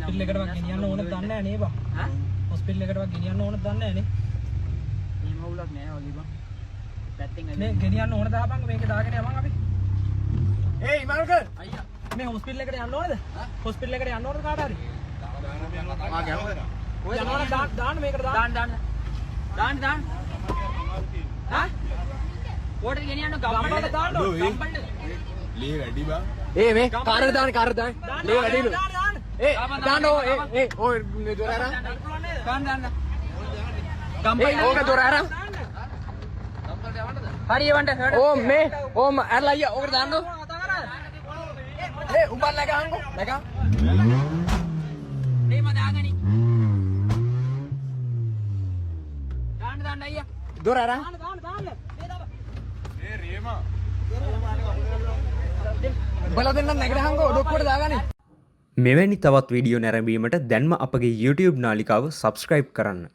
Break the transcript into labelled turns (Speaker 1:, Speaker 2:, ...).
Speaker 1: Hospital එකටවත් ගෙනියන්න ඕනෙත් දන්නේ නැහැ නේ බං. ඈ? හොස්පිටල් එකටවත් ගෙනියන්න ඕනෙත් දන්නේ නැහැ නේ. එහෙම වුණක් නෑ වගේ බං. පැත්තෙන් මේ ගෙනියන්න ඕන දාපන් මේක දාගෙන යමන් අපි. ඒ ඉමාල්ක අයියා මේ හොස්පිටල් එකට යන්න ඕනේද? හොස්පිටල් එකට යන්න ඕනද කාට හරි? ආ ගියම. ඔය දාන්න මේකට දාන්න. ඈ? ඕඩර් ගෙනියන්න ගම්බලට දාන්න. ගම්බලට. ලේ වැඩි බං. ඒ මේ කාරට දාන්න. ලේ වැඩිලු. ඒ දාන්න ඔය දොර අරන්. දාන්න. ගම්බලට ඕක දොර අරන්. හරි එවන්න. ඕ මේ ඕම අරලා අයියා ඕකට දාන්න. ඒ උඹන් නැගහන්කෝ. නැගහන්. මේ මම දාගනි. දාන්න අයියා. දොර අරන්. දාන්න. ඒ රේමා. බල දෙන්න නැගහන්කෝ ඔඩොක්කුවට දාගනි.
Speaker 2: මෙවැනි තවත් වීඩියෝ නැරඹීමට දැන්ම අපගේ YouTube නාලිකාව සබස්ක්‍රයිබ් කරන්න.